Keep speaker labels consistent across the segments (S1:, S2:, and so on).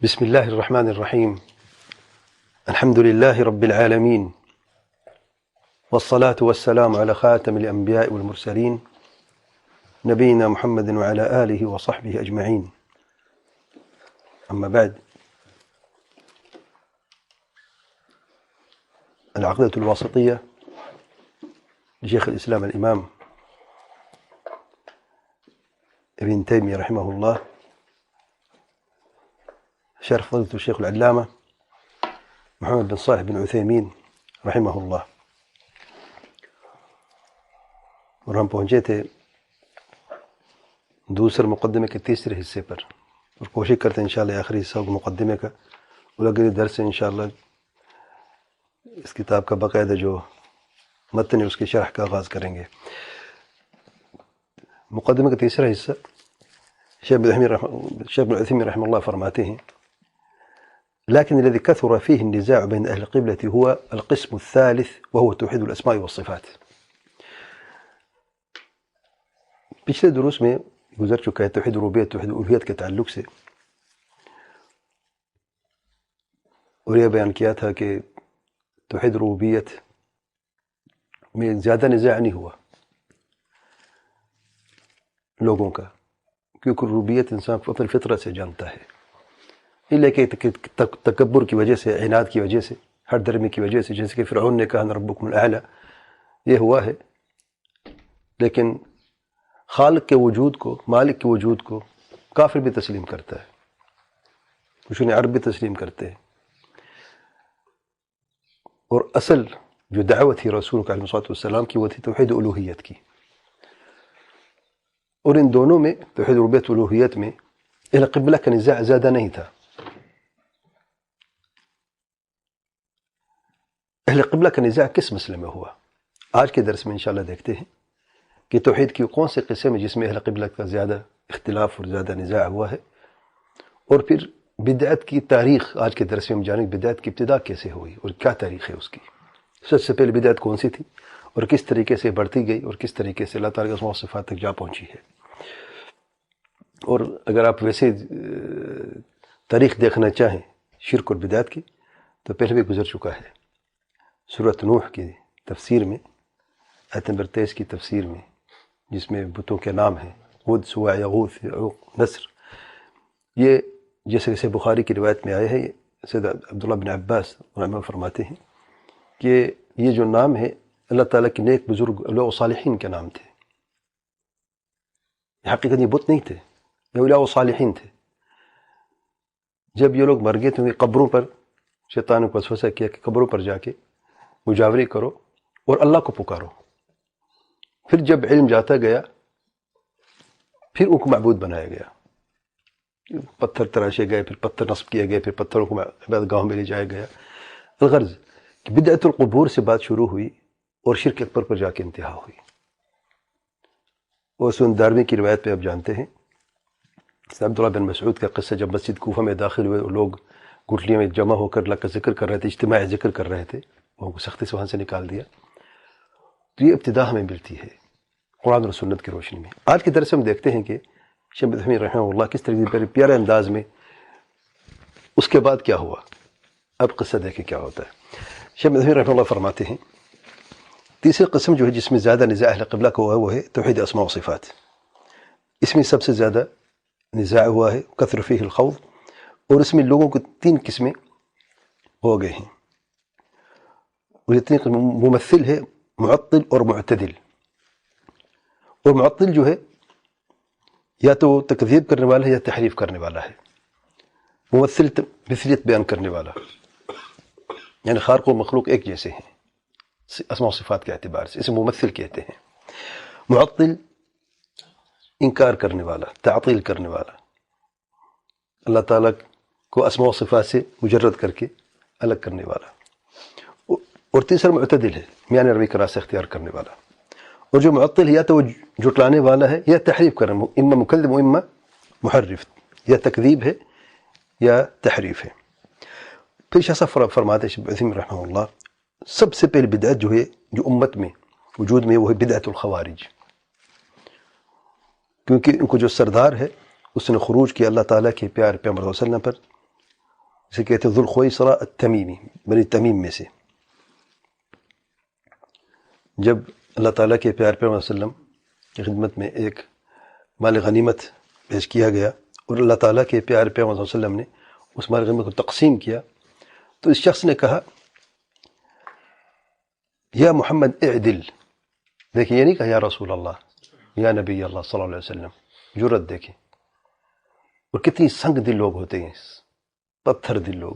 S1: بسم الله الرحمن الرحيم. الحمد لله رب العالمين، والصلاة والسلام على خاتم الأنبياء والمرسلين نبينا محمد وعلى آله وصحبه أجمعين. أما بعد، العقيدة الواسطية لشيخ الإسلام الإمام ابن تيمية رحمه الله، شرح فضيلة الشيخ العلامة محمد بن صالح بن عثيمین رحمہ اللہ. اور ہم پہنچے تھے دوسرے مقدمے کے تیسرے حصے پر، اور کوشش کرتے ہیں انشاءاللہ آخری حصہ مقدمے کا، اور اگلے درس سے انشاءاللہ اس کتاب کا باقاعدہ جو متن ہے اس کی شرح کا آغاز کریں گے. مقدمے کا تیسرا حصہ شیخ بن عثیمین رحمہ اللہ فرماتے ہیں: لكن الذي كثر فيه النزاع بين أهل القبلة هو القسم الثالث وهو توحيد الأسماء والصفات. پچھلے دروس میں گزر چکا ہے توحید ربوبیت توحید الوہیت کے تعلق سے، اور یہ بیان کیا تھا کہ توحید ربوبیت میں زیادہ نزاع نہیں ہوا لوگوں کا، کیونکہ ربوبیت انسان اپنی فطرت سے جانتا ہے، لیکن تکبر کی وجہ سے، عناد کی وجہ سے، ہر درمی کی وجہ سے، جیسے کہ فرعون نے کہا انا ربکم الاعلی، یہ ہوا ہے. لیکن خالق کے وجود کو، مالک کے وجود کو کافر بھی تسلیم کرتا ہے، مشرکین عرب بھی تسلیم کرتے ہیں. اور اصل جو دعوت تھی رسول علیہ الصلوۃ والسلام کی وہ تھی توحید الوہیت کی. اور ان دونوں میں، توحید ربوبیت الوہیت میں، اہل قبلہ کا نزاع زیادہ نہیں تھا. اہل قبلہ کا نزاع کس مسئلے میں ہوا؟ آج کے درس میں انشاءاللہ دیکھتے ہیں کہ توحید کی کون سے قسم میں جس میں اہل قبلہ کا زیادہ اختلاف اور زیادہ نزاع ہوا ہے، اور پھر بدعت کی تاریخ. آج کے درس میں ہم جانیں بدعت کی ابتدا کیسے ہوئی اور کیا تاریخ ہے اس کی، سب سے پہلے بدعت کون سی تھی اور کس طریقے سے بڑھتی گئی اور کس طریقے سے اللہ تعالیٰ کے اسماء و صفات تک جا پہنچی ہے. اور اگر آپ ویسے تاریخ دیکھنا چاہیں شرک اور بدعت کی تو پہلے بھی گزر چکا ہے. سورۃ نوح کی تفسیر میں، آیت نمبر 23 کی تفسیر میں، جس میں بتوں کے نام ہیں ود، سواع، یغوث، یعوق، نصر، یہ جیسے کہ بخاری کی روایت میں آئے ہیں، سید عبداللہ بن عباس رحمہ فرماتے ہیں کہ یہ جو نام ہے اللہ تعالیٰ کے نیک بزرگ اولیاء و صالحین کے نام تھے. حقیقت یہ بت نہیں تھے، یہ اولیاء و صالحین تھے. جب یہ لوگ مر گئے تو قبروں پر شیطان نے وسوسہ کیا کہ قبروں پر جا کے مجاوری کرو اور اللہ کو پکارو. پھر جب علم جاتا گیا پھر ان کو معبود بنایا گیا، پتھر تراشے گئے، پھر پتھر نصب کیے گئے، پھر پتھروں کو عبادت گاہوں میں لے جایا گیا. الغرض کہ بدعت القبور سے بات شروع ہوئی اور شرک اکبر پر جا کے انتہا ہوئی. اور سنن دارمی کی روایت پہ آپ جانتے ہیں عبداللہ بن مسعود کا قصہ، جب مسجد کوفہ میں داخل ہوئے اور لوگ گٹھلیوں میں جمع ہو کر اللہ کا ذکر کر رہے تھے، اجتماعی ذکر کر رہے تھے، وہ کو سختی سے وہاں سے نکال دیا. تو یہ ابتدا ہمیں ملتی ہے قرآن اور سنت کی روشنی میں. آج کے درس میں ہم دیکھتے ہیں کہ شیخ بن عثیمین رحمہ اللہ کس طریقے سے پیارے انداز میں اس کے بعد کیا ہوا. اب قصہ دیکھیں کیا ہوتا ہے. شیخ بن عثیمین رحمہ اللہ فرماتے ہیں تیسری قسم جو ہے جس میں زیادہ نزاع اہل قبلہ کا ہوا ہے وہ ہے توحید اسماء و صفات. اس میں سب سے زیادہ نزاع ہوا ہے، کثر فیہ الخوض، اور اس میں لوگوں کو تین قسمیں ہو گئے ہیں. اور یہ تین قسم ممثل ہے معطل اور معتدل. اور معطل جو ہے یا تو تکذیب کرنے والا ہے یا تحریف کرنے والا ہے. ممثل مثلیت بیان کرنے والا، یعنی خالق و مخلوق ایک جیسے ہیں اسماء و صفات کے اعتبار سے، اسے ممثل کہتے ہیں. معطل انکار کرنے والا، تعطیل کرنے والا، اللہ تعالیٰ کو اسماء و صفات سے مجرد کر کے الگ کرنے والا. اور تیسرا معتدل ہے، میان روی کا راستہ اختیار کرنے والا. اور جو معطل ہے یا تو وہ جھٹلانے والا ہے یا تحریف کرنا، اما مکذب و اما محرف، یا تکذیب ہے یا تحریف ہے. پھر شاہ صاحب فرماتے ہیں عثیمین رحمہ اللہ سب سے پہلی بدعت جو ہے جو امت میں وجود میں وہ ہے بدعت الخوارج. کیونکہ ان کو جو سردار ہے اس نے خروج کیا اللہ تعالیٰ کے پیار پیغمبر صلی اللہ علیہ وسلم پر اسے کہتے ہیں ذوالخویصرہ التمیمی، بنی تمیم میں سے. جب اللہ تعالیٰ کے پیار پیغمبر صلی اللہ علیہ وسلم کی خدمت میں ایک مال غنیمت پیش کیا گیا اور اللہ تعالیٰ کے پیار پیغمبر صلی اللہ علیہ وسلم نے اس مال غنیمت کو تقسیم کیا، تو اس شخص نے کہا یا محمد اعدل. دیکھیں یہ نہیں کہا یا رسول اللہ یا نبی اللہ صلی اللہ علیہ وسلم. جرأت دیکھیں. اور کتنی سنگ دل لوگ ہوتے ہیں، پتھر دل لوگ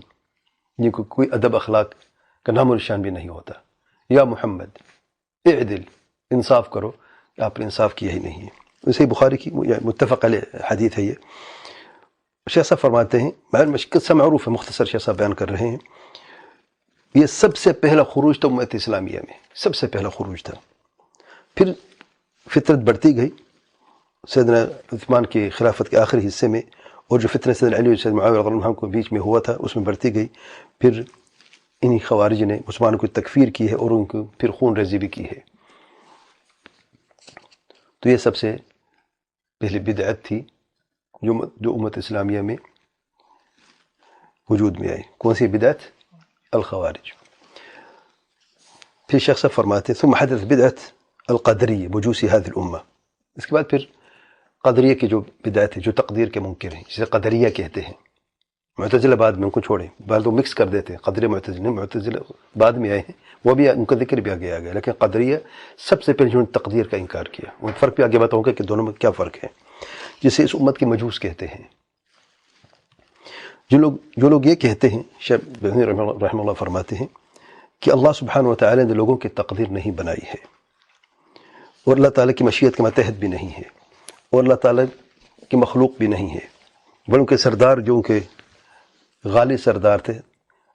S1: جن کو کوئی ادب اخلاق کا نام و نشان بھی نہیں ہوتا. یا محمد اعدل، انصاف کرو. آپ نے انصاف کیا ہی نہیں ہے. ویسے ہی بخاری کی متفق علیہ حدیث ہے. یہ شیخ صاحب فرماتے ہیں، قصہ معروف ہے، مختصر شیخ صاحب بیان کر رہے ہیں. یہ سب سے پہلا خروج تھا امت اسلامیہ میں، سب سے پہلا خروج تھا. پھر فطرت بڑھتی گئی سیدنا عثمان کی خلافت کے آخری حصے میں، اور جو فتنہ سیدنا علی اور سیدنا معاویہ رضی اللہ عنہ کو بیچ میں ہوا تھا اس میں بڑھتی گئی. پھر انہی خوارج نے مسلمانوں کو تکفیر کی ہے اور ان کو پھر خون ریزی بھی کی ہے. تو یہ سب سے پہلی بدعت تھی جو امت اسلامیہ میں وجود میں آئی. کون سی بدعت؟ الخوارج. پھر شیخ صاحب فرماتے ثم حدث بدعت القدریہ مجوسی هذه الامہ. اس کے بعد پھر قدریہ کی جو بدعت ہے، جو تقدیر کے منکر ہیں، جسے قدریہ کہتے ہیں. معتزلہ بعد میں ان کو چھوڑیں، بعد وہ مکس کر دیتے ہیں. قدریہ معتزلہ بعد میں آئے ہیں، وہ بھی ان کا ذکر بھی آگے آ گیا. لیکن قدریہ سب سے پہلے جنہوں نے تقدیر کا انکار کیا. وہ فرق بھی آگے بتاؤں گا کہ دونوں میں کیا فرق ہے، جسے اس امت کی مجوس کہتے ہیں. جو لوگ یہ کہتے ہیں، شیخ بہنی رحمہ اللہ فرماتے ہیں کہ اللہ سبحانہ وتعالی نے لوگوں کی تقدیر نہیں بنائی ہے، اور اللہ تعالیٰ کی مشیت کے ماتحت بھی نہیں ہے، اور اللہ تعالیٰ کی مخلوق بھی نہیں ہے. بل ان کے سردار جو ان کے غالی سردار تھے،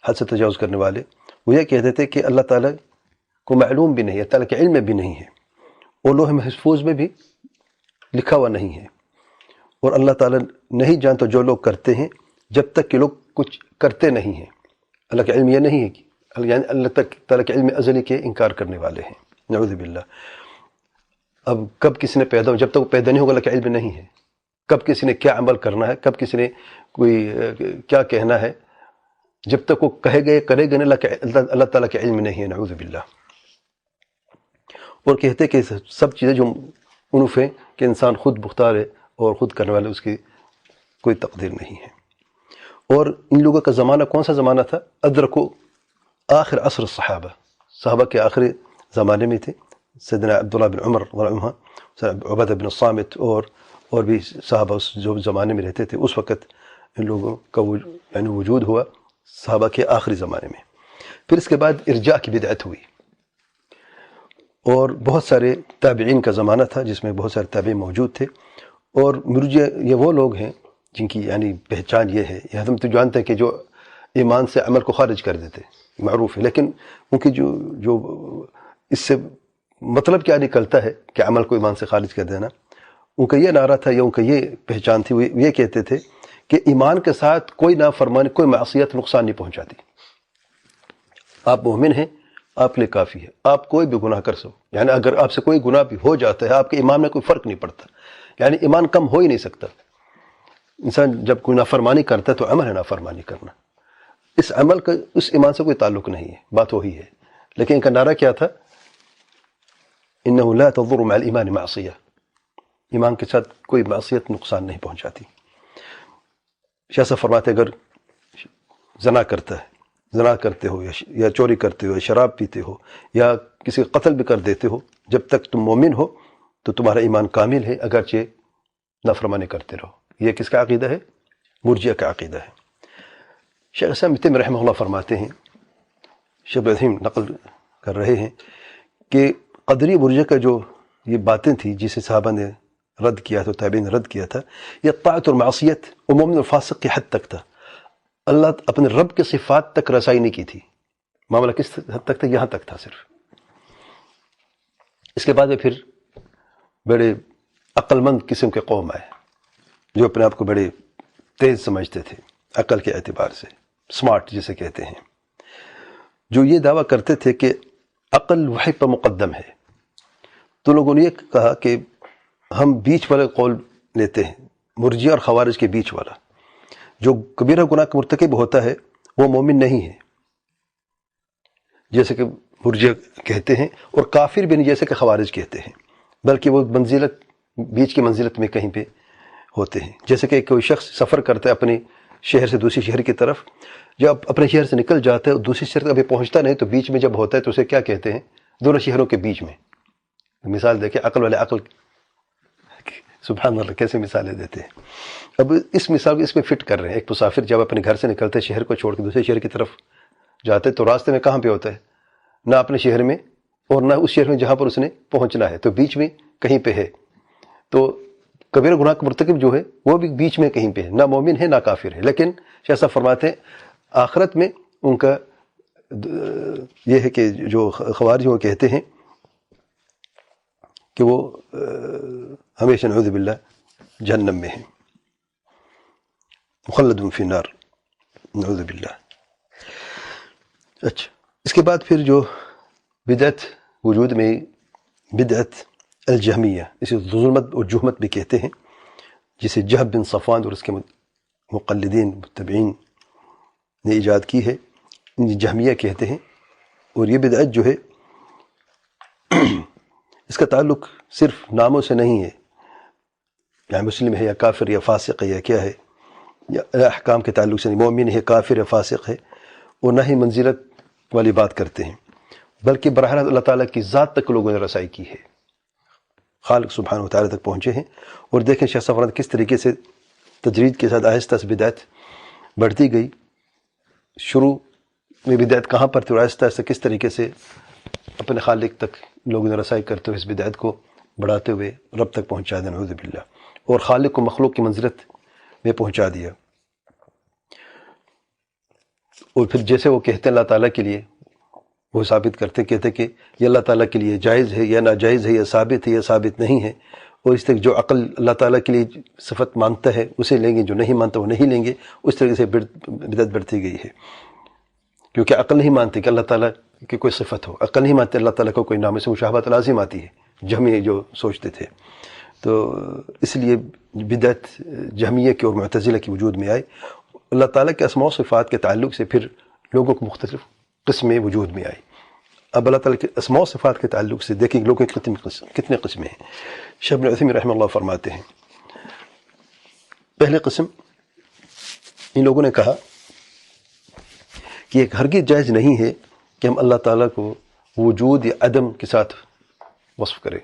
S1: حد سے تجاوز کرنے والے، وہ یہ کہتے تھے کہ اللہ تعالیٰ کو معلوم بھی نہیں ہے، اللہ تعالیٰ کے علم میں بھی نہیں ہے، اور لوح محفوظ میں بھی لکھا ہوا نہیں ہے. اور اللہ تعالیٰ نہیں جانتا جو لوگ کرتے ہیں جب تک کہ لوگ کچھ کرتے نہیں ہیں. اللہ کا علم یہ نہیں ہے کہ یعنی اللہ تعالیٰ کے علم ازلی کے انکار کرنے والے ہیں، نعوذ باللہ. اب کب کسی نے پیدا ہو، جب تک وہ پیدا نہیں ہوگا اللہ کا علم نہیں ہے. کب کسی نے کیا عمل کرنا ہے، کب کسی نے کوئی کیا کہنا ہے، جب تک وہ کہے گئے کرے گئے اللہ تعالیٰ کے علم نہیں ہے، نعوذ باللہ. اور کہتے کہ سب چیزیں جو انوف ہیں کہ انسان خود مختار ہے اور خود کرنے والے، اس کی کوئی تقدیر نہیں ہے. اور ان لوگوں کا زمانہ کون سا زمانہ تھا؟ ادرکو آخر عصر الصحابہ، صحابہ کے آخری زمانے میں تھے. سیدنا عبداللہ بن عمر رضی اللہ عنہ، عبادہ بن الصامت اور بھی صحابہ اس جو زمانے میں رہتے تھے، اس وقت ان لوگوں کا یعنی وجود ہوا صحابہ کے آخری زمانے میں. پھر اس کے بعد ارجاء کی بدعت ہوئی، اور بہت سارے تابعین کا زمانہ تھا جس میں بہت سارے تابعین موجود تھے. اور مرجئہ یہ وہ لوگ ہیں جن کی یعنی پہچان یہ ہے، یہ ہم تو جانتے ہیں کہ جو ایمان سے عمل کو خارج کر دیتے، معروف ہے. لیکن ان کی جو اس سے مطلب کیا نکلتا ہے کہ عمل کو ایمان سے خارج کر دینا، ان کا یہ نعرہ تھا یا ان کا یہ پہچان تھی. وہ یہ کہتے تھے کہ ایمان کے ساتھ کوئی نافرمانی، کوئی معصیت نقصان نہیں پہنچاتی. آپ مومن ہیں، آپ کے لیے کافی ہے، آپ کوئی بھی گناہ کر سو، یعنی اگر آپ سے کوئی گناہ بھی ہو جاتا ہے آپ کے ایمان میں کوئی فرق نہیں پڑتا، یعنی ایمان کم ہو ہی نہیں سکتا. انسان جب کوئی نافرمانی کرتا ہے تو عمل ہے نافرمانی کرنا، اس عمل کا اس ایمان سے کوئی تعلق نہیں ہے، بات وہی ہے. لیکن ان کا نعرہ کیا تھا؟ انه لا تضر مع الایمان معصیہ، ایمان کے ساتھ کوئی معصیت نقصان نہیں پہنچاتی. شاہ صاحب فرماتے اگر زنا کرتا ہے، زنا کرتے ہو یا چوری کرتے ہو یا شراب پیتے ہو یا کسی کا قتل بھی کر دیتے ہو، جب تک تم مومن ہو تو تمہارا ایمان کامل ہے، اگرچہ نافرمانی کرتے رہو. یہ کس کا عقیدہ ہے؟ مرجئہ کا عقیدہ ہے. شیخ اسلام ابن تیمیہ رحمہ اللہ فرماتے ہیں، شیخ ابراہیم نقل کر رہے ہیں کہ قدری مرجئہ کا جو یہ باتیں تھیں جسے صحابہ نے رد کیا تھا، تابعین نے رد کیا تھا، یہ طاعت اور معصیت اور مومن اور فاسق کی حد تک تھا. اللہ اپنے رب کے صفات تک رسائی نہیں کی تھی. معاملہ کس حد تک تھا؟ یہاں تک تھا صرف. اس کے بعد میں پھر بڑے عقل مند قسم کے قوم آئے جو اپنے آپ کو بڑے تیز سمجھتے تھے عقل کے اعتبار سے، سمارٹ جسے کہتے ہیں، جو یہ دعویٰ کرتے تھے کہ عقل وحی پر مقدم ہے. تو لوگوں نے یہ کہا کہ ہم بیچ والا قول لیتے ہیں، مرجئہ اور خوارج کے بیچ والا. جو کبیرہ گناہ کا مرتکب ہوتا ہے وہ مومن نہیں ہے، جیسے کہ مرجئہ کہتے ہیں، اور کافر بھی نہیں جیسے کہ خوارج کہتے ہیں، بلکہ وہ منزلت بیچ کی منزلت میں کہیں پہ ہوتے ہیں. جیسے کہ کوئی شخص سفر کرتا ہے اپنے شہر سے دوسری شہر کی طرف، جب اپنے شہر سے نکل جاتا ہے اور دوسری شہر تک ابھی پہنچتا نہیں، تو بیچ میں جب ہوتا ہے تو اسے کیا کہتے ہیں؟ دونوں شہروں کے بیچ میں. مثال دیکھیں، عقل والے عقل، سبحان اللہ کیسے مثالیں دیتے ہیں. اب اس مثال کو اس میں فٹ کر رہے ہیں. ایک مسافر جب اپنے گھر سے نکلتے شہر کو چھوڑ کے دوسرے شہر کی طرف جاتے تو راستے میں کہاں پہ ہوتا ہے؟ نہ اپنے شہر میں اور نہ اس شہر میں جہاں پر اس نے پہنچنا ہے، تو بیچ میں کہیں پہ ہے. تو کبیرہ گناہ کا مرتکب جو ہے وہ بھی بیچ میں کہیں پہ ہے، نہ مومن ہے نہ کافر ہے. لیکن شیخ صاحب فرماتے ہیں آخرت میں ان کا یہ ہے کہ جو خوارج وہ کہتے ہیں کہ وہ ہمیشہ نعوذ باللہ جہنم میں ہیں، مخلد فی النار، نعوذ باللہ. اچھا، اس کے بعد پھر جو بدعت وجود میں بدعت الجہمیہ، اسے ظلمت اور جہمت بھی کہتے ہیں، جسے جہب بن صفوان اور اس کے مقلدین متبعین نے ایجاد کی ہے، جہمیہ کہتے ہیں. اور یہ بدعت جو ہے اس کا تعلق صرف ناموں سے نہیں ہے، یا مسلم ہے یا کافر یا فاسق ہے یا کیا ہے، یا احکام کے تعلق سے نہیں، مومن ہے کافر یا فاسق ہے، اور نہ ہی منزلت والی بات کرتے ہیں، بلکہ براہ راست اللہ تعالیٰ کی ذات تک لوگوں نے رسائی کی ہے، خالق سبحانہ و تعالیٰ تک پہنچے ہیں. اور دیکھیں شیخ صاحب کس طریقے سے تجرید کے ساتھ آہستہ سے بدعت بڑھتی گئی. شروع میں بدعت کہاں پر تھی اور آہستہ آہستہ کس طریقے سے اپنے خالق تک لوگوں نے رسائی کرتے ہوئے اس بدعت کو بڑھاتے ہوئے رب تک پہنچا دیا، نعوذ باللہ، اور خالق کو مخلوق کی منزلت میں پہنچا دیا. اور پھر جیسے وہ کہتے ہیں اللہ تعالیٰ کے لیے، وہ ثابت کرتے کہتے کہ یہ اللہ تعالیٰ کے لیے جائز ہے یا ناجائز ہے، یا ثابت ہے یا ثابت نہیں ہے. اور اس طرح جو عقل اللہ تعالیٰ کے لیے صفت مانتا ہے اسے لیں گے، جو نہیں مانتا وہ نہیں لیں گے. اس طریقے سے بدعت بڑھتی گئی ہے، کیونکہ عقل نہیں مانتی کہ اللہ تعالیٰ کی کوئی صفت ہو، عقل نہیں مانتے اللہ تعالیٰ کو کوئی نام، سے مشابہت لازم آتی ہے، جہمیہ جو سوچتے تھے. تو اس لیے بدعت جہمیہ کی اور معتزلہ کی وجود میں آئی. اللہ تعالیٰ کے اسماء و صفات کے تعلق سے پھر لوگوں کو مختلف قسمیں وجود میں آئی. اب اللہ تعالیٰ کے اسماء و صفات کے تعلق سے دیکھیں لوگوں کی کتنے قسمیں ہیں. شیخ ابن عثیمین رحمہ اللہ فرماتے ہیں پہلے قسم ان لوگوں نے کہا کہ ایک ہرگز جائز نہیں ہے کہ ہم اللہ تعالیٰ کو وجود یا عدم کے ساتھ وصف کریں،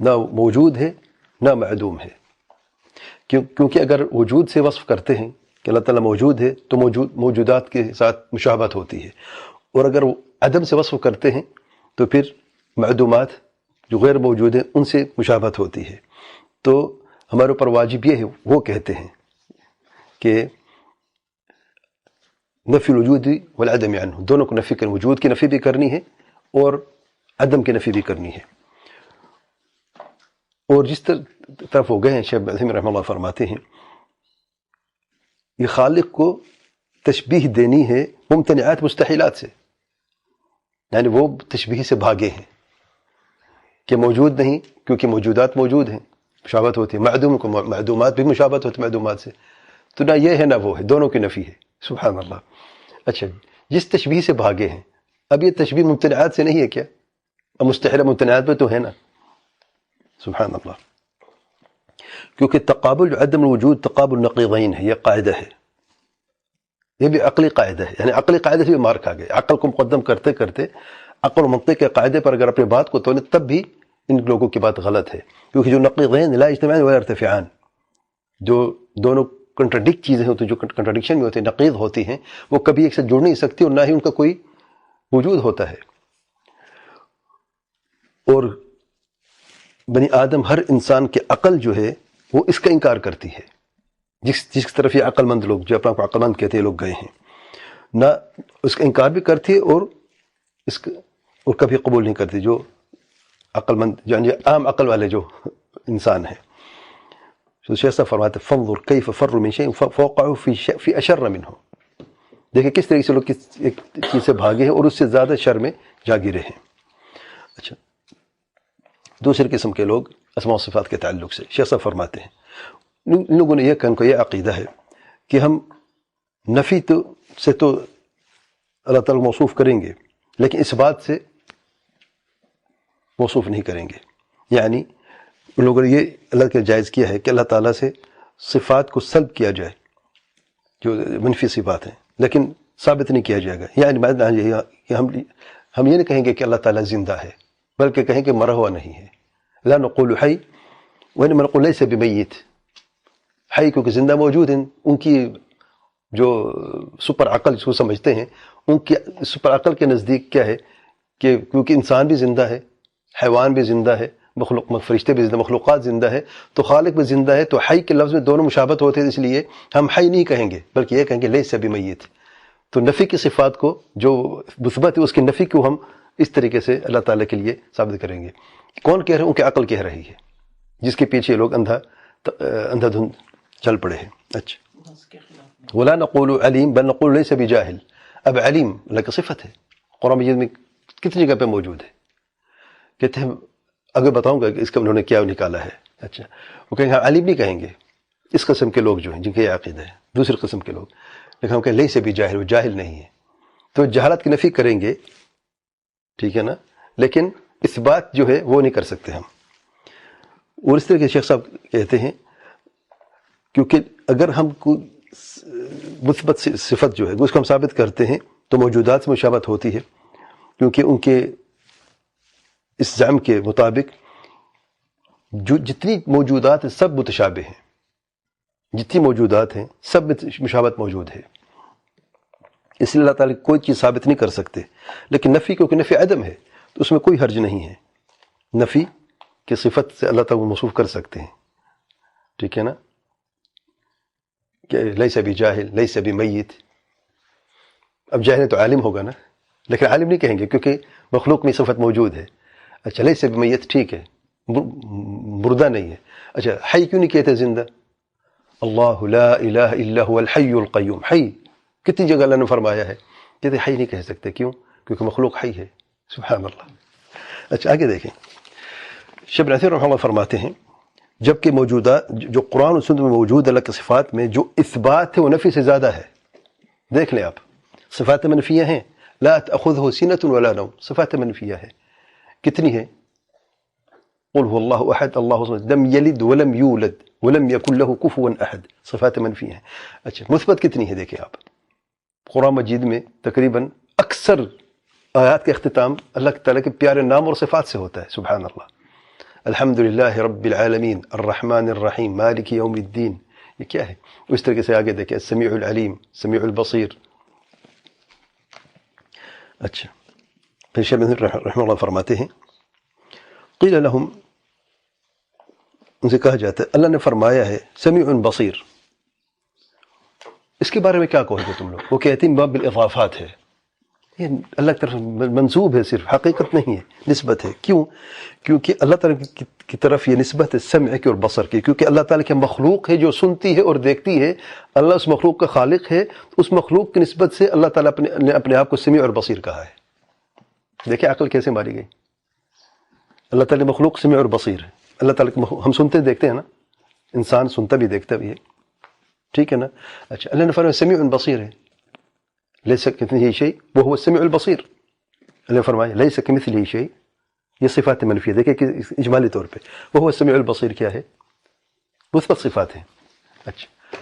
S1: نہ موجود ہے نہ معدوم ہے. کیونکہ اگر وجود سے وصف کرتے ہیں کہ اللہ تعالیٰ موجود ہے تو موجودات کے ساتھ مشابہت ہوتی ہے، اور اگر عدم سے وصف کرتے ہیں تو پھر معدومات جو غیر موجود ہیں ان سے مشابہت ہوتی ہے. تو ہمارے اوپر واجب یہ ہے، وہ کہتے ہیں کہ نفی الوجود والعدم عنہ، دونوں کو نفی کریں، وجود کی نفی بھی کرنی ہے اور عدم کی نفی بھی کرنی ہے. اور جس طرف ہو گئے ہیں شیخ ابن عثیمین رحمہ اللہ فرماتے ہیں یہ خالق کو تشبیہ دینی ہے ممتنعات مستحیلات سے، یعنی وہ تشبیہ سے بھاگے ہیں کہ موجود نہیں، کیونکہ موجودات موجود ہیں، مشابہت ہوتی ہے، معدوم کو معدومات بھی مشابہت ہوتی ہے معدومات سے. تو نہ یہ ہے نہ وہ ہے، دونوں کی نفی ہے، سبحان اللہ. اچھا، جس تشبیہ سے بھاگے ہیں، اب یہ تشبیہ ممتنعات سے نہیں ہے کیا؟ اب مستحیل ممتنعات پہ تو ہے نا، سبحان اللہ. کیونکہ تقابل عدم الوجود تقابل نقیضین ہے، یہ قاعدہ ہے، یہ بھی عقلی قاعدہ ہے، یعنی عقلی قاعدے سے بھی مار کھا گئے. عقل کو مقدم کرتے کرتے عقل و منطق کے قاعدے پر اگر اپنی بات کو توڑیں تب بھی ان لوگوں کی بات غلط ہے. کیونکہ جو نقیضین لا اجتماعان ولا ارتفاعان، جو دونوں کنٹراڈکٹ چیزیں ہوتی ہیں، جو کنٹراڈکشن میں ہوتی ہیں، نقیض ہوتی ہیں، وہ کبھی ایک ساتھ جڑ نہیں سکتی اور نہ ہی ان کا کوئی وجود ہوتا ہے. اور بنی آدم، ہر انسان کے عقل جو ہے وہ اس کا انکار کرتی ہے. جس طرف یہ عقل مند لوگ جو اپنا کو عقل مند کہتے ہیں لوگ گئے ہیں، نہ اس کا انکار بھی کرتی ہے اور اس کا اور کبھی قبول نہیں کرتی جو عقل مند، یعنی عام عقل والے جو انسان ہیں. تو شیخ صاحب فرماتے ہیں فانظر کیف فروا من شیء فوقعوا فی اشر منہ، دیکھیں کس طریقے سے لوگ ایک چیز سے بھاگے ہیں اور اس سے زیادہ شر میں جا گرے ہیں. اچھا، دوسری قسم کے لوگ اسماء و صفات کے تعلق سے شیخ صاحب فرماتے ہیں ان لوگوں نے یہ کہا، ان کو یہ عقیدہ ہے کہ ہم نفی سے تو اللہ تعالیٰ موصوف کریں گے، لیکن اس بات سے موصوف نہیں کریں گے. یعنی ان لوگوں نے یہ اللہ کے جائز کیا ہے کہ اللہ تعالیٰ سے صفات کو سلب کیا جائے جو منفی صفات ہیں، لیکن ثابت نہیں کیا جائے گا. یعنی کہ ہم یہ نہیں کہیں گے کہ اللہ تعالیٰ زندہ ہے، بلکہ کہیں کہ مرا ہوا نہیں ہے. لا نقول حی وانما نقول لیس بمیت. حی کیونکہ زندہ موجود ہیں، ان کی جو سپر عقل جس کو سمجھتے ہیں، ان کی سپر عقل کے نزدیک کیا ہے کہ کیونکہ انسان بھی زندہ ہے، حیوان بھی زندہ ہے، فرشتے بھی زندہ، مخلوقات زندہ ہے، تو خالق بھی زندہ ہے. تو حی کے لفظ میں دونوں مشابہت ہوتے ہیں، اس لیے ہم حی نہیں کہیں گے بلکہ یہ کہیں گے لیس بمیت. تو نفی کی صفات کو جو مثبت ہے اس کی نفی کو ہم اس طریقے سے اللہ تعالیٰ کے لیے ثابت کریں گے. کون کہہ رہے ہیں؟ ان کی عقل کہہ رہی ہے، جس کے پیچھے لوگ اندھا دھند چل پڑے ہیں. اچھا، ولا نقول علیم بل نقول لیس بجاہل. اب علیم اللہ کی صفت ہے، قرآن مجید میں کتنی جگہ پہ موجود ہے. کہتے ہیں اگر بتاؤں گا کہ اس کا انہوں نے کیا نکالا ہے. اچھا، وہ کہیں گے علیم نہیں کہیں گے اس قسم کے لوگ جو ہیں جن کا یہ عقیدہ ہے، دوسری قسم کے لوگ. لیکن ہم کہیں لیس بجاہل، وہ جاہل نہیں ہے. تو جہالت کی نفی کریں گے، ٹھیک ہے نا، لیکن اس بات جو ہے وہ نہیں کر سکتے ہم. اور اس طرح کے شیخ صاحب کہتے ہیں کیونکہ اگر ہم کو مثبت صفت جو ہے اس کو ہم ثابت کرتے ہیں تو موجودات سے مشابہت ہوتی ہے، کیونکہ ان کے اس زعم کے مطابق جو جتنی موجودات ہیں سب متشابہ ہیں، جتنی موجودات ہیں سب میں مشابہت موجود ہے. اس لیے اللہ تعالیٰ کوئی چیز ثابت نہیں کر سکتے. لیکن نفی کیونکہ نفی عدم ہے تو اس میں کوئی حرج نہیں ہے. نفی کی صفت سے اللہ تعالیٰ کو موصوف کر سکتے ہیں، ٹھیک ہے نا، کہ لیس بجاہل لیس بمیت. اب جاہل تو عالم ہوگا نا، لیکن عالم نہیں کہیں گے کیونکہ مخلوق میں صفت موجود ہے. اچھا، لیس بمیت ٹھیک ہے، مردہ نہیں ہے. اچھا، حی کیوں نہیں کہتے زندہ؟ اللہ لا الہ الا هو الحی القیوم. حی کتنی جگہ اللہ نے فرمایا ہے، کہتے حی نہیں کہہ سکتے. کیوں؟ کیونکہ مخلوق حی ہے. سبحان اللہ. اچھا، آگے دیکھیں. شیخ ابن عثیمین رحمہ اللہ فرماتے ہیں جبکہ موجودات جو قرآن و سنت میں موجود اللہ کی صفات میں جو اثبات ہے وہ نفی سے زیادہ ہے. دیکھ لیں آپ، صفات منفیہ ہیں. لا تأخذہ سنۃ ولا نوم، صفات منفیہ ہے. کتنی ہے؟ قل هو اللہ احد اللہ الصمد لم یلد ولم یولد ولم یکن له کفوا احد. صفات منفی ہیں. اچھا، مثبت کتنی ہے؟ دیکھیں آپ، قرآن مجید میں تقریباً اکثر آیات کا اختتام اللہ تعالیٰ کے پیارے نام اور صفات سے ہوتا ہے. سبحان اللہ. الحمد للہ رب العالمین الرحمن الرحیم مالک یوم الدین. یہ کیا ہے؟ اس طریقے سے آگے دیکھیں، السمیع العلیم سمیع البصیر. اچھا، پھر شیخ ابن عثیمین رحمہ اللہ فرماتے ہیں قیل لہم، ان سے کہا جاتا ہے اللہ نے فرمایا ہے سمیع بصیر. اس کے بارے میں کیا کہو گے تم لوگ؟ وہ کہتے ہیں باب الاضافات ہے، یہ اللہ کی طرف منسوب ہے، صرف حقیقت نہیں ہے، نسبت ہے. کیوں؟ کیونکہ اللہ تعالیٰ کی طرف یہ نسبت ہے سمع کی اور بصر کی. کیونکہ اللہ تعالیٰ کی مخلوق ہے جو سنتی ہے اور دیکھتی ہے، اللہ اس مخلوق کا خالق ہے. اس مخلوق کی نسبت سے اللہ تعالیٰ نے اپنے آپ کو سمیع اور بصیر کہا ہے. دیکھیں عقل کیسے ماری گئی. اللہ تعالیٰ مخلوق سمیع اور بصیر ہے. اللہ تعالیٰ ہم سنتے دیکھتے ہیں نا، انسان سنتا بھی دیکھتا بھی ہے، ٹھیک ہے نا. اچھا، اللہ نے فرمایا سمیع بصیر ہے. لیس کمثلہ شیء وهو السمیع البصیر. اللہ نے فرمایا لیس کمثلہ شیء، یہ صفات منفی ہے. دیکھیں کہ اجمالی طور پہ وهو السمیع البصیر کیا ہے؟ مثبت صفات ہیں. اچھا،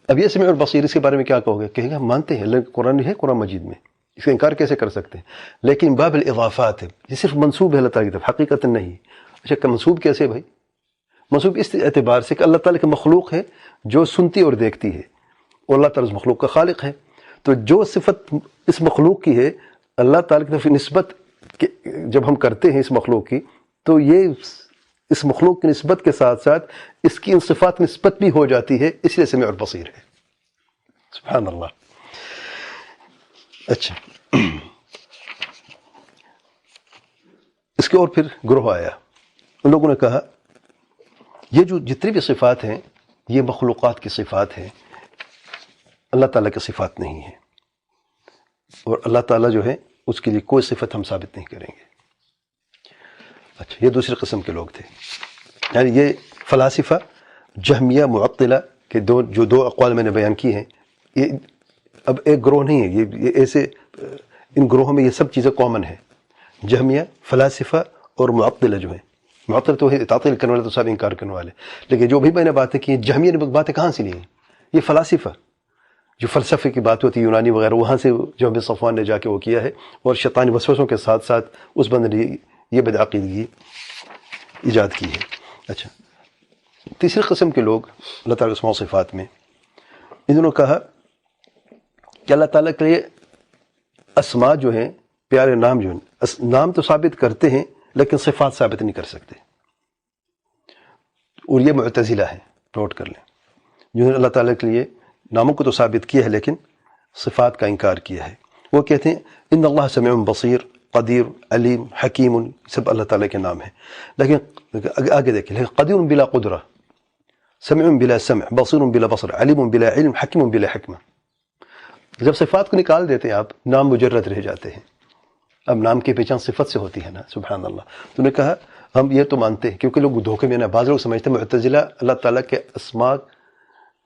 S1: اب یہ سمیع البصیر اس کے بارے میں کیا کہو گے؟ کہیں گے ہم مانتے ہیں اللہ قرآن ہے، قرآن مجید میں، اس کا انکار کیسے کر سکتے ہیں؟ لیکن باب الاضافات ہے، یہ صرف منسوب ہے اللہ تعالیٰ کی طرف، حقیقت نہیں. اچھا، منسوب کیسے بھائی؟ منسوب اس اعتبار سے کہ اللہ تعالیٰ کی مخلوق ہے جو سنتی اور دیکھتی ہے، اور اللہ تعالیٰ اس مخلوق کا خالق ہے. تو جو صفت اس مخلوق کی ہے اللہ تعالیٰ کی طرف نسبت جب ہم کرتے ہیں اس مخلوق کی، تو یہ اس مخلوق کی نسبت کے ساتھ ساتھ اس کی ان صفات نسبت بھی ہو جاتی ہے، اس لیے سمیع اور بصیر ہے. سبحان اللہ. اچھا، اس کے اور پھر گروہ آیا، ان لوگوں نے کہا یہ جو جتنی بھی صفات ہیں یہ مخلوقات کی صفات ہیں، اللہ تعالیٰ کی صفات نہیں ہے، اور اللہ تعالیٰ جو ہے اس کے لیے کوئی صفت ہم ثابت نہیں کریں گے. اچھا، یہ دوسری قسم کے لوگ تھے. یعنی یہ فلاسفہ جہمیہ معطلہ کے جو دو اقوال میں نے بیان کی ہیں، یہ اب ایک گروہ نہیں ہے، یہ ایسے ان گروہوں میں یہ سب چیزیں کامن ہیں، جہمیہ، فلاسفہ اور معطلہ جو ہیں. معطل تو ہے تعطیل کرنے والے، تو سب انکار کرنے والے. لیکن جو بھی میں نے باتیں کی، جہمیہ نے باتیں کہاں سے لی ہیں؟ یہ فلاسفہ جو فلسفے کی بات ہوتی ہے یونانی وغیرہ، وہاں سے جو ابن صفوان نے جا کے وہ کیا ہے، اور شیطانی وسوسوں کے ساتھ ساتھ اس بندے نے یہ بدعقیدگی ایجاد کی ہے. اچھا، تیسری قسم کے لوگ اللہ تعالیٰ کے اسماء و صفات میں، انہوں نے کہا کہ اللہ تعالیٰ کے لیے اسماء جو ہیں، پیارے نام جو ہیں، نام تو ثابت کرتے ہیں لیکن صفات ثابت نہیں کر سکتے. اور یہ معتزلہ ہے، نوٹ کر لیں، جنہوں نے اللہ تعالیٰ کے لیے ناموں کو تو ثابت کیا ہے لیکن صفات کا انکار کیا ہے. وہ کہتے ہیں ان اللہ سمیع بصیر، قدیر، علیم، حکیم، سب اللہ تعالیٰ کے نام ہیں. لیکن آگے دیکھیں، لیکن قدیر بلا قدرہ، سمیع بلا سمع، بصیر بلا بصر، علیم بلا علم، حکیم بلا حکمہ. جب صفات کو نکال دیتے ہیں آپ، نام مجرد رہ جاتے ہیں. اب نام کی پہچان صفت سے ہوتی ہے نا، سبحان اللہ. تو نے کہا ہم یہ تو مانتے ہیں، کیونکہ لوگ دھوکے میں نا، بعض لوگ سمجھتے ہیں معتزلہ اللہ تعالیٰ کے اسماء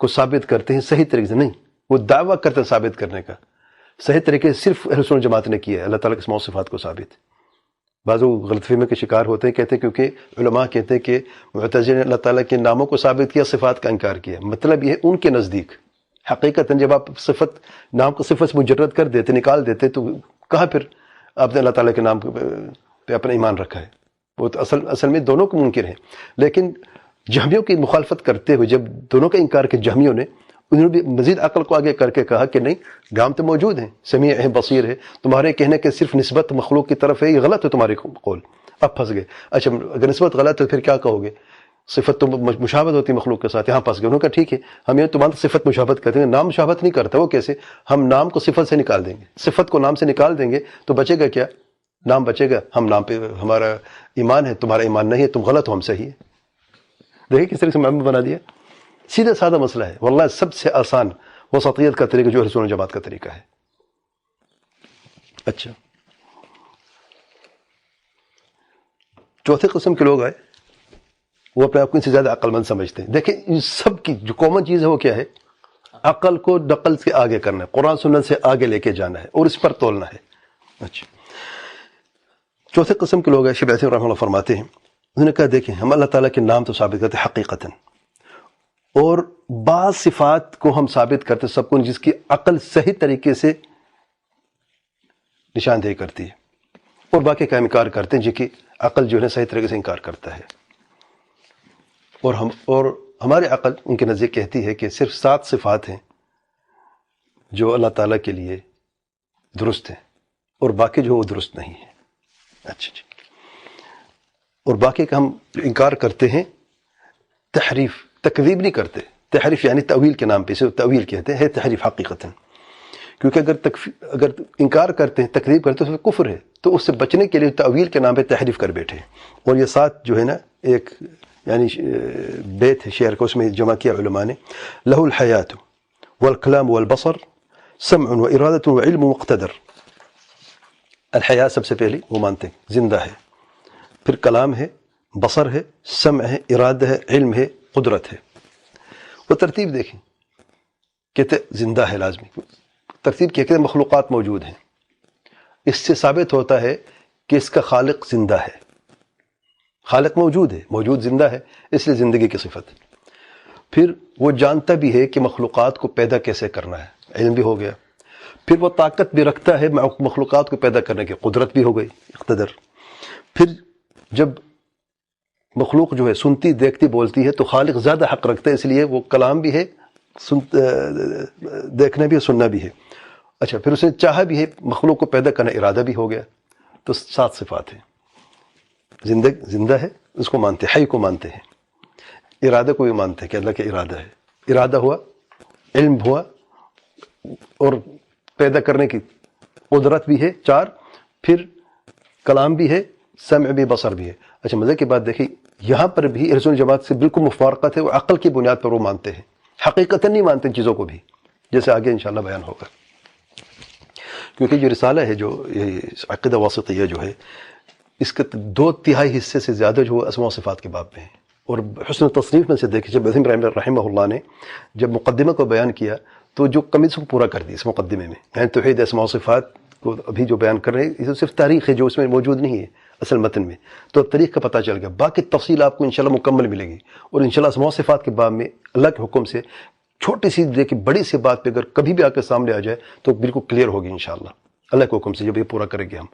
S1: کو ثابت کرتے ہیں صحیح طریقے سے. نہیں، وہ دعویٰ کرتے ہیں ثابت کرنے کا. صحیح طریقے سے صرف اہل سنت جماعت نے کیا ہے اللہ تعالیٰ کے اسماء و صفات کو ثابت. بعض لوگ غلط فہمی کے شکار ہوتے ہیں، کہتے ہیں کیونکہ علماء کہتے ہیں کہ معتزلہ نے اللہ تعالیٰ کے ناموں کو ثابت کیا، صفات کا انکار کیا. مطلب یہ ہے ان کے نزدیک حقیقتاً جب آپ صفت، نام کو صفت سے مجرد کر دیتے، نکال دیتے، تو کہاں پھر آپ نے اللہ تعالیٰ کے نام پہ اپنا ایمان رکھا ہے؟ وہ تو اصل میں دونوں کو منکر ہیں. لیکن جہمیوں کی مخالفت کرتے ہوئے جب دونوں کا انکار کیا جہمیوں نے، انہوں نے بھی مزید عقل کو آگے کر کے کہا کہ نہیں، نام تو موجود ہیں، سمیع ہے، بصیر ہے. تمہارے کہنے کے صرف نسبت مخلوق کی طرف ہے، یہ غلط ہے تمہارے قول. اب پھنس گئے. اچھا، اگر نسبت غلط ہے پھر کیا کہو گے؟ صفت تو مشابہت ہوتی ہے مخلوق کے ساتھ، یہاں پھنس گئے. انہوں نے کہا ٹھیک ہے، ہم یہ تمہارا صفت مشابہت کرتے ہیں، نام مشابہت نہیں کرتا. وہ کیسے؟ ہم نام کو صفت سے نکال دیں گے، صفت کو نام سے نکال دیں گے تو بچے گا کیا؟ نام بچے گا. ہم نام پہ ہمارا ایمان ہے، تمہارا ایمان نہیں ہے، تم غلط ہو، ہم صحیح ہے. دیکھیں کس طرح سے معاملہ بنا دیا. سیدھا سادہ مسئلہ ہے، واللہ سب سے آسان وسطیت کا طریقہ جو اہل سنت جماعت کا طریقہ ہے. اچھا، چوتھے قسم کے لوگ آئے، وہ اپنے آپ کو ان سے زیادہ عقل مند سمجھتے ہیں. دیکھیں ان سب کی جو کامن چیز ہے وہ کیا ہے؟ عقل کو نقل سے آگے کرنا ہے، قرآن سنت سے آگے لے کے جانا ہے اور اس پر تولنا ہے. اچھا، چوتھے قسم کے لوگ ہیں، شیخ عثیمین رحمہ اللہ فرماتے ہیں، انہوں نے کہا دیکھیں ہم اللہ تعالیٰ کے نام تو ثابت کرتے حقیقتاً، اور بعض صفات کو ہم ثابت کرتے سب کو جس کی عقل صحیح طریقے سے نشاندہی کرتی ہے، اور باقی کا انکار کرتے ہیں جن کی عقل جو ہے صحیح طریقے سے انکار کرتا ہے. اور ہماری عقل ان کے نزدیک کہتی ہے کہ صرف 7 صفات ہیں جو اللہ تعالیٰ کے لیے درست ہیں، اور باقی جو وہ درست نہیں ہے. اچھا جی، اور باقی کا ہم انکار کرتے ہیں تحریف، تکذیب نہیں کرتے. تحریف یعنی تعویل کے نام پہ، اسے تعویل کہتے ہیں، ہے تحریف حقیقتاً. کیونکہ اگر انکار کرتے ہیں، تکذیب کرتے ہیں تو کفر ہے، تو اس سے بچنے کے لیے تعویل کے نام پہ تحریف کر بیٹھے. اور یہ 7 جو ہے نا، ایک یعنی بیت ہے شعر کو، اس میں جمع کیا علماء نے، لہ الحیات والکلام والبصر سمع وارادۃ وعلم مقتدر. الحیات سب سے پہلی وہ مانتے ہیں زندہ ہے، پھر کلام ہے، بصر ہے، سمع ہے، ارادہ ہے، علم ہے، قدرت ہے. وہ ترتیب دیکھیں، کہتے زندہ ہے، لازمی ترتیب کہتے مخلوقات موجود ہیں. اس سے ثابت ہوتا ہے کہ اس کا خالق زندہ ہے، خالق موجود ہے، موجود زندہ ہے، اس لیے زندگی کی صفت. پھر وہ جانتا بھی ہے کہ مخلوقات کو پیدا کیسے کرنا ہے، علم بھی ہو گیا. پھر وہ طاقت بھی رکھتا ہے مخلوقات کو پیدا کرنے کی، قدرت بھی ہو گئی، اقتدر. پھر جب مخلوق جو ہے سنتی، دیکھتی، بولتی ہے تو خالق زیادہ حق رکھتا ہے، اس لیے وہ کلام بھی ہے، دیکھنا بھی ہے، سننا بھی ہے. اچھا، پھر اس نے چاہا بھی ہے مخلوق کو پیدا کرنا، ارادہ بھی ہو گیا. تو 7 صفات ہیں. زندہ ہے، اس کو مانتے ہیں، حی کو مانتے ہیں، ارادہ کو بھی مانتے ہیں کہ اللہ کا ارادہ ہے، ارادہ ہوا، علم ہوا، اور پیدا کرنے کی قدرت بھی ہے 4. پھر کلام بھی ہے، سمع بھی، بصر بھی ہے. اچھا، مزے کی بات دیکھیں، یہاں پر بھی اہل سنت جماعت سے بالکل مفارقت ہے. وہ عقل کی بنیاد پر وہ مانتے ہیں، حقیقتاً نہیں مانتے ان چیزوں کو بھی، جیسے آگے انشاءاللہ بیان ہوگا. کیونکہ جو رسالہ ہے، جو یہ عقیدہ واسطیہ جو ہے، اس کے 2/3 حصے سے زیادہ جو اسماء و صفات کے باب میں ہے. اور حسن تصنیف میں سے دیکھیں، جب عظیم رحمہ اللہ نے جب مقدمہ کو بیان کیا تو جو کمی سے پورا کر دی اس مقدمے میں، یعنی توحید اسماء و صفات کو ابھی جو بیان کر رہے ہیں یہ تو صرف تاریخ ہے جو اس میں موجود نہیں ہے اصل متن میں، تو تاریخ کا پتہ چل گیا، باقی تفصیل آپ کو انشاءاللہ مکمل ملے گی، اور انشاءاللہ اسماء و صفات کے باب میں اللہ کے حکم سے چھوٹی سی دیکھیں بڑی سی بات پہ اگر کبھی بھی آ کے سامنے آ جائے تو بالکل کلیئر ہوگی انشاءاللہ اللہ کے حکم سے، جب یہ پورا کریں گے ہم۔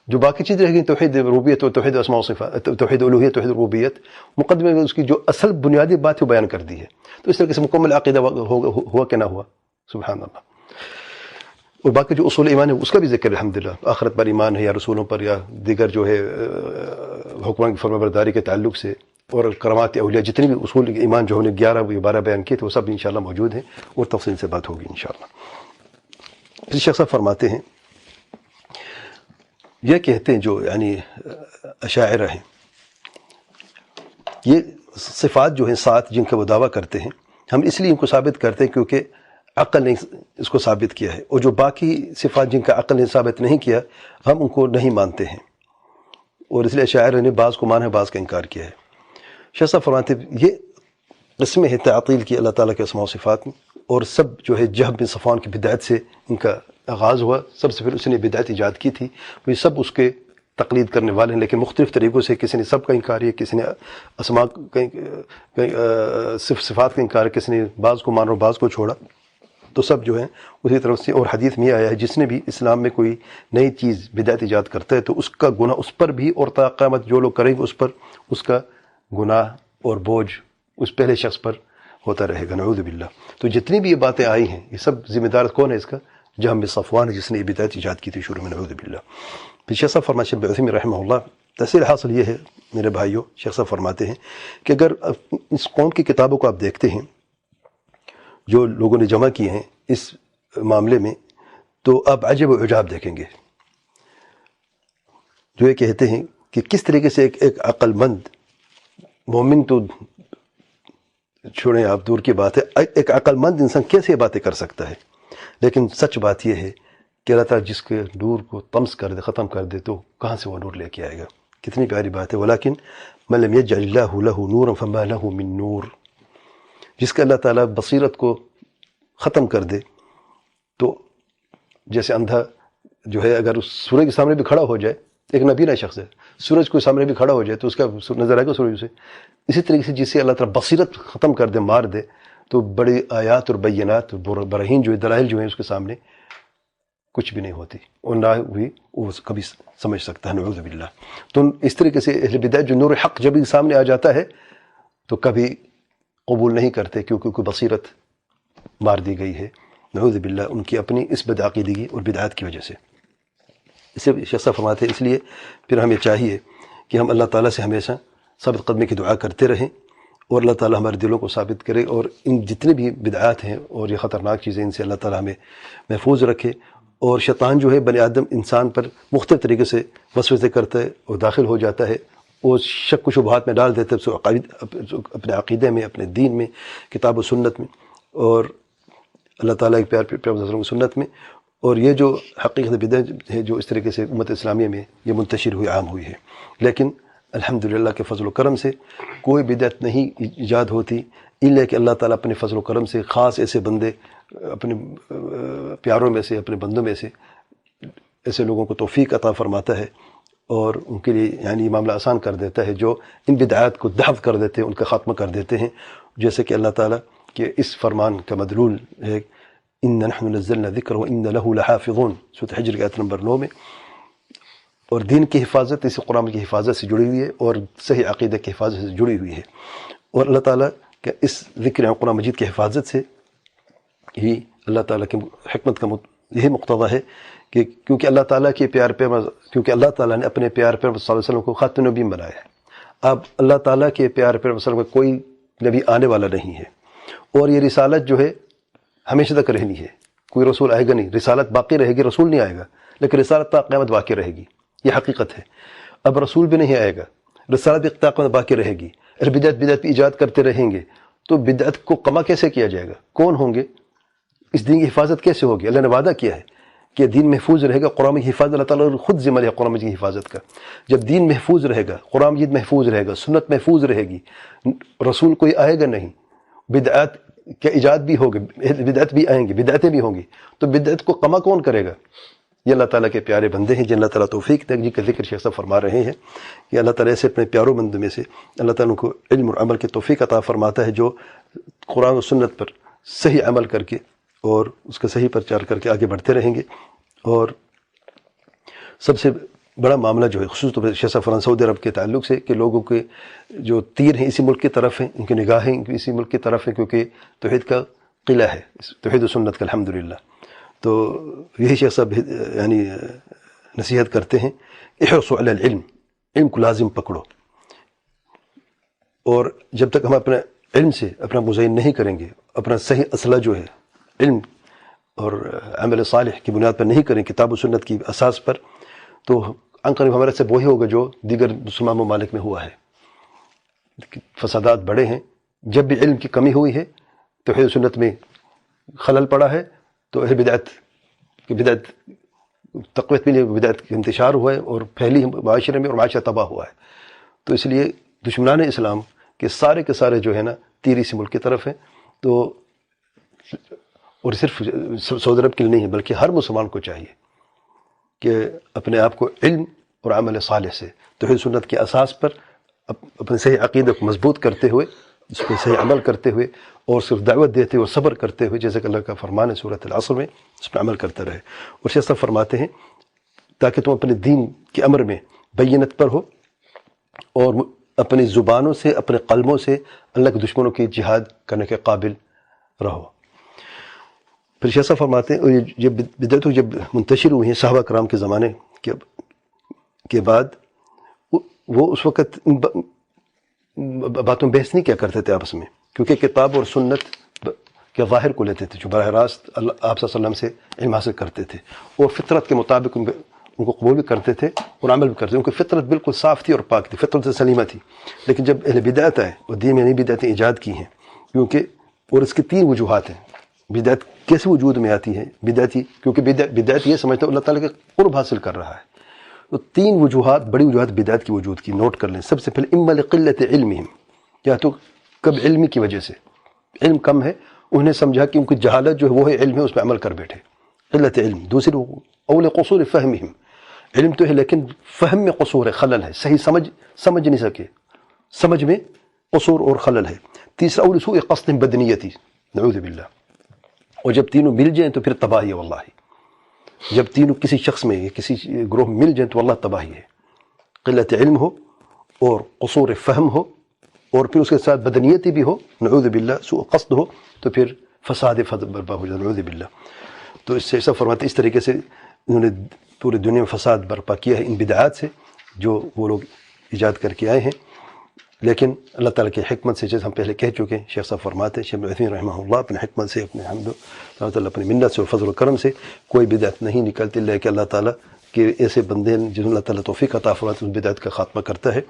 S1: جو باقی چیزیں رہ گئی توحید ربوبیت و توحید اسماء و صفات، توحید الوہیت، توحید ربوبیت، مقدمے میں اس کی جو اصل بنیادی بات ہے بیان کر دی ہے، تو اس طرح سے مکمل عقیدہ ہوا کہ نہ ہوا، سبحان اللہ۔ اور باقی جو اصول ایمان ہے اس کا بھی ذکر الحمدللہ، آخرت پر ایمان ہے یا رسولوں پر یا دیگر جو ہے حکمان کی فرمانبرداری کے تعلق سے، اور کرامات اولیاء، جتنی بھی اصول ایمان جو ہم نے 11 یا 12 بیان کیے تھے وہ سب انشاءاللہ موجود ہیں اور تفصیل سے بات ہوگی انشاءاللہ۔ اس شخص صاحب فرماتے ہیں، یہ کہتے ہیں جو یعنی اشاعرہ ہیں، یہ صفات جو ہیں 7 جن کا وہ دعویٰ کرتے ہیں، ہم اس لیے ان کو ثابت کرتے ہیں کیونکہ عقل نے اس کو ثابت کیا ہے، اور جو باقی صفات جن کا عقل نے ثابت نہیں کیا ہم ان کو نہیں مانتے ہیں، اور اس لیے اشاعرہ نے بعض کو مانا ہے بعض کا انکار کیا ہے۔ شیخ صاحب فرماتے ہیں یہ قسمیں ہے تعطیل کی اللہ تعالیٰ کے اسماء و صفات میں، اور سب جو ہے جہب بن صفوان کی بدعت سے ان کا آغاز ہوا، سب سے پھر اس نے بدعت ایجاد کی تھی، وہ سب اس کے تقلید کرنے والے ہیں، لیکن مختلف طریقوں سے، کسی نے سب کا انکار کیا، کسی نے اسماء صرف صفات کا انکار، کسی نے بعض کو مانا اور بعض کو چھوڑا، تو سب جو ہیں اسی طرف سے۔ اور حدیث میں آیا ہے جس نے بھی اسلام میں کوئی نئی چیز بدعت ایجاد کرتا ہے تو اس کا گناہ اس پر بھی، اور تا قیامت جو لوگ کریں گے اس پر اس کا گناہ اور بوجھ اس پہلے شخص پر ہوتا رہے گا، نعوذ باللہ۔ تو جتنی بھی یہ باتیں آئی ہیں یہ سب ذمہ دار کون ہے اس کا؟ جہم بن صفوان ہے، جس نے یہ بدعت ایجاد کی تھی شروع میں، نعوذ باللہ۔ پھر شیخ صاحب فرماتے ہیں عثیمین رحمہ اللہ، تحصیل حاصل یہ ہے میرے بھائیوں، شیخ صاحب فرماتے ہیں کہ اگر اس قوم کی کتابوں کو آپ دیکھتے ہیں جو لوگوں نے جمع کی ہیں اس معاملے میں، تو آپ عجب و عجاب دیکھیں گے، جو یہ کہتے ہیں کہ کس طریقے سے ایک عقل مند مومن تو چھوڑیں آپ دور کی بات ہے، ایک عقل مند انسان کیسے یہ باتیں کر سکتا ہے، لیکن سچ بات یہ ہے کہ اللہ تعالیٰ جس کے نور کو طمس کر دے، ختم کر دے، تو کہاں سے وہ نور لے کے آئے گا؟ کتنی پیاری بات ہے، ولیکن من لم یجعل اللہ لہ نورا فما لہ من نور، جس کا اللہ تعالیٰ بصیرت کو ختم کر دے، تو جیسے اندھا جو ہے اگر اس سورج کے سامنے بھی کھڑا ہو جائے، ایک نبینا شخص ہے، سورج کے سامنے بھی کھڑا ہو جائے تو اس کا نظر آئے گا سورج سے، اسی طریقے سے جسے اللہ تعالیٰ بصیرت ختم کر دے، مار دے، تو بڑی آیات اور بینات براہین جو ہے، دلائل جو ہیں اس کے سامنے کچھ بھی نہیں ہوتی، اور نہ بھی وہ کبھی سمجھ سکتا ہے، نعوذ باللہ۔ تو اس طریقے سے اہل بدعت جو نور حق جب سامنے آ جاتا ہے تو کبھی قبول نہیں کرتے، کیونکہ کوئی بصیرت مار دی گئی ہے، نعوذ باللہ، ان کی اپنی اس بدعقیدگی اور بدعات کی وجہ سے۔ اسے شخص فرماتے ہیں اس لیے پھر ہمیں چاہیے کہ ہم اللہ تعالیٰ سے ہمیشہ ثابت قدمی کی دعا کرتے رہیں، اور اللہ تعالیٰ ہمارے دلوں کو ثابت کرے، اور ان جتنے بھی بدعات ہیں اور یہ خطرناک چیزیں ان سے اللہ تعالیٰ ہمیں محفوظ رکھے۔ اور شیطان جو ہے بنی آدم انسان پر مختلف طریقے سے وسوسے کرتا ہے اور داخل ہو جاتا ہے، اور شک و شبہات میں ڈال دیتا ہے اپنے عقیدے میں، اپنے دین میں، کتاب و سنت میں، اور اللہ تعالیٰ کے پیار سنت میں، اور یہ جو حقیقت بدعت ہے جو اس طریقے سے امت اسلامیہ میں یہ منتشر ہوئی، عام ہوئی ہے، لیکن الحمدللہ کے فضل و کرم سے کوئی بدعت نہیں ایجاد ہوتی الا کہ اللہ تعالیٰ اپنے فضل و کرم سے خاص ایسے بندے، اپنے پیاروں میں سے، اپنے بندوں میں سے ایسے لوگوں کو توفیق عطا فرماتا ہے، اور ان کے لیے یعنی یہ معاملہ آسان کر دیتا ہے، جو ان بدعات کو دحو کر دیتے ہیں، ان کا خاتمہ کر دیتے ہیں، جیسے کہ اللہ تعالیٰ کے اس فرمان کا مدلول ہے، ان نحن نزلنا ذکر وان له لحافظون، سورۃ حجر کی آیت نمبر 9 میں۔ اور دین کی حفاظت اس قرآن کی حفاظت سے جڑی ہوئی ہے، اور صحیح عقیدہ کی حفاظت سے جڑی ہوئی ہے، اور اللہ تعالیٰ کے اس ذکر قرآن مجید کی حفاظت سے ہی اللہ تعالیٰ کی حکمت کا یہی مقتضی ہے کہ کیونکہ اللہ تعالیٰ کے پیار کیونکہ اللہ تعالیٰ نے اپنے پیار پیغمبر صلی اللہ علیہ وسلم کو خاتم نبی بنایا ہے۔ اب اللہ تعالیٰ کے پیار پیغمبر صلی اللہ علیہ وسلم کا کوئی نبی آنے والا نہیں ہے، اور یہ رسالت جو ہے ہمیشہ تک رہنی ہے، کوئی رسول آئے گا نہیں، رسالت باقی رہے گی، رسول نہیں آئے گا، لیکن رسالت تا قیامت باقی رہے گی، یہ حقیقت ہے۔ اب رسول بھی نہیں آئے گا، رسالت بھی تا قیامت باقی رہے گی، اور بدعت ایجاد کرتے رہیں گے تو بدعت کو قمع کیسے کیا جائے گا؟ کون ہوں گے؟ اس دین کی حفاظت کیسے ہوگی؟ اللہ نے وعدہ کیا ہے کہ دین محفوظ رہے گا، قرآن کی حفاظت اللہ تعالیٰ خود ذمہ ہے قرآن مجید کی حفاظت کا۔ جب دین محفوظ رہے گا، قرآن مجید محفوظ رہے گا، سنت محفوظ رہے گی، رسول کوئی آئے گا نہیں، بدعات کا ایجاد بھی ہوگا، بدعت بھی آئیں گی، بدعتیں بھی ہوں گی، تو بدعت کو کما کون کرے گا؟ یہ اللہ تعالیٰ کے پیارے بندے ہیں جن اللہ تعالیٰ توفیق دے، جن کا ذکر شیخ صاحب فرما رہے ہیں کہ اللہ تعالیٰ سے اپنے پیاروں بندوں میں سے اللہ تعالیٰ کو علم اور عمل کی توفیق عطا فرماتا ہے، جو قرآن و سنت پر صحیح عمل کر کے اور اس کا صحیح پرچار کر کے آگے بڑھتے رہیں گے۔ اور سب سے بڑا معاملہ جو ہے خصوص طور پر شیخ صاحب فرمان سعودی عرب کے تعلق سے کہ لوگوں کے جو تیر ہیں اسی ملک کی طرف ہیں، ان کی نگاہیں اسی ملک کی طرف ہیں، کیونکہ توحید کا قلعہ ہے، توحید و سنت کا الحمدللہ۔ تو یہی شیخ صاحب یعنی نصیحت کرتے ہیں، احرصوا علی العلم، علم کو لازم پکڑو، اور جب تک ہم اپنے علم سے اپنا مزین نہیں کریں گے، اپنا صحیح اسلحہ جو ہے علم اور عمل صالح کی بنیاد پر نہیں کریں، کتاب و سنت کی اساس پر، تو عنقریب ہمارے سے وہی ہوگا جو دیگر مسلمان ممالک میں ہوا ہے، فسادات بڑے ہیں۔ جب بھی علم کی کمی ہوئی ہے، توحید و سنت میں خلل پڑا ہے، تو بدعت تقویت بھی بدعت کا انتشار ہوا ہے اور پھیلی معاشرے میں، اور معاشرہ تباہ ہوا ہے۔ تو اس لیے دشمنان اسلام کے سارے جو ہے نا تیر اسی ملک کی طرف ہیں۔ تو اور صرف سعودی عرب کے لیے نہیں ہے، بلکہ ہر مسلمان کو چاہیے کہ اپنے آپ کو علم اور عمل صالح سے، توحید سنت کے اساس پر اپنے صحیح عقیدہ کو مضبوط کرتے ہوئے، اس پہ صحیح عمل کرتے ہوئے، اور صرف دعوت دیتے ہوئے اور صبر کرتے ہوئے، جیسے کہ اللہ کا فرمان ہے سورۃ العصر میں، اس پہ عمل کرتا رہے۔ اور شیخ صاحب فرماتے ہیں تاکہ تم اپنے دین کے امر میں بینت پر ہو، اور اپنی زبانوں سے، اپنے قلموں سے اللہ کے دشمنوں کی جہاد کرنے کے قابل رہو۔ پھر شیخ صاحب فرماتے ہیں، اور یہ بدعتیں جب منتشر ہوئی ہیں صحابہ کرام کے زمانے کے بعد، وہ اس وقت باتوں بحث نہیں کیا کرتے تھے آپس میں، کیونکہ کتاب اور سنت کے ظاہر کو لیتے تھے، جو براہ راست آپ صلی اللہ علیہ وسلم سے علم حاصل کرتے تھے، اور فطرت کے مطابق ان کو قبول بھی کرتے تھے اور عمل بھی کرتے تھے۔ ان کی فطرت بالکل صاف تھی اور پاک تھی، فطرت سلیمہ تھی۔ لیکن جب اہل بدعت آئے اور دین میں نئی بدعتیں ایجاد کی ہیں، کیونکہ اور اس کی 3 وجوہات ہیں بدعت کیسے وجود میں آتی ہے۔ بدعتی کیونکہ بدعت یہ سمجھتا ہے اللہ تعالیٰ کے قرب حاصل کر رہا ہے۔ تو 3 وجوہات، بڑی وجوہات بدعت کی وجود کی نوٹ کر لیں۔ سب سے پہلے اما لقلت علمہم، یا تو کم علمی کی وجہ سے، علم کم ہے، انہوں نے سمجھا کہ ان کی جہالت جو ہے وہ ہے علم ہے، اس پہ عمل کر بیٹھے، قلت علم۔ دوسری اول قصور فہمہم، علم تو ہے لیکن فہم میں قصور ہے، خلل ہے، صحیح سمجھ نہیں سکے، سمجھ میں قصور اور خلل ہے۔ تیسرا اول سوء قصد بدنیتی، نعوذ باللہ۔ اور جب تینوں مل جائیں تو پھر تباہی ہے، واللہ جب تینوں کسی شخص میں یا کسی گروہ میں مل جائیں تو واللہ تباہی ہے۔ قلت علم ہو اور قصور فہم ہو اور پھر اس کے ساتھ بدنیتی بھی ہو، نعوذ باللہ، سوء قصد ہو، تو پھر فساد برپا ہو جائے، نعوذ باللہ۔ تو اس سے ایسا فرماتے اس طریقے سے انہوں نے پوری دنیا میں فساد برپا کیا ہے ان بدعات سے جو وہ لوگ ایجاد کر کے آئے ہیں۔ لیکن اللہ تعالیٰ کی حکمت سے، جیسے ہم پہلے کہہ چکے ہیں، شیخ صاحب فرماتے ہیں، شیخ ابن عثیمین رحمہ اللہ، اپنے حکمت سے، اپنے حمد اللہ تعالیٰ اپنی منت سے اور فضل و کرم سے کوئی بدعت نہیں نکلتی، لیکن اللہ تعالیٰ کے ایسے بندے ہیں جنہوں اللہ تعالیٰ توفیق عطا فرماتا ہے، اس بدعت کا خاتمہ کرتا ہے۔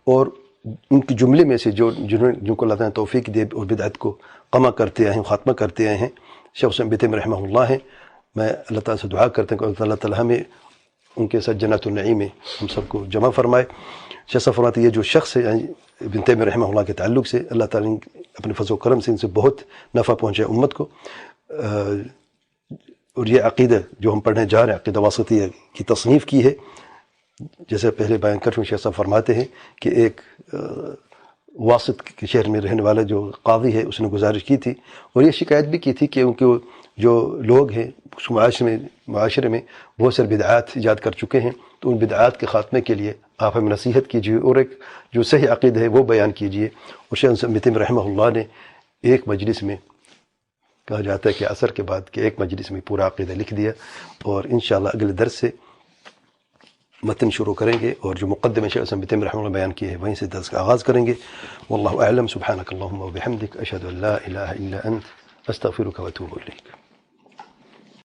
S1: اور ان کی جملے میں سے جن کو اللہ تعالیٰ نے توفیق دے اور بدعت کو قمع کرتے آئے ہیں، خاتمہ کرتے آئے ہیں، شیخ ابن تیمیہ رحمہ اللہ ہیں۔ میں اللہ تعالیٰ سے دعا کرتا ہوں کہ اللہ تعالیٰ ہمیں ان کے ساتھ جنت النعیم میں ہم سب کو جمع فرمائے۔ شیخ صاحب فرماتے یہ جو شخص ہے ابن تیمیہ رحمہ اللہ کے تعلق سے اللہ تعالیٰ نے اپنے فضل و کرم سے ان سے بہت نفع پہنچا امت کو۔ اور یہ عقیدہ جو ہم پڑھنے جا رہے ہیں، عقیدہ واسطیہ کی تصنیف کی ہے، جیسے پہلے بیان کر چکے، شیخ صاحب فرماتے ہیں کہ ایک واسط کے شہر میں رہنے والا جو قاضی ہے، اس نے گزارش کی تھی اور یہ شکایت بھی کی تھی کہ ان کے جو لوگ ہیں اس معاشرے میں بہت سارے بدعات ایجاد کر چکے ہیں، تو ان بدعات کے خاتمے کے لیے آپ ہمیں نصیحت کیجیے اور ایک جو صحیح عقیدہ ہے وہ بیان کیجیے۔ اور شیخ ابن تیمیہ رحمہ اللہ نے ایک مجلس میں، کہا جاتا ہے کہ عصر کے بعد کہ ایک مجلس میں پورا عقیدہ لکھ دیا، اور انشاءاللہ اگلے درس سے متن شروع کریں گے اور جو مقدمہ شیخ ابن تیمیہ رحمہ اللہ بیان کیے ہیں وہیں سے درس کا آغاز کریں گے۔ واللہ اعلم، سبحانک اللہم وبحمدک، اشہد ان لا الہ الا انت، استغفرک واتوب الیک۔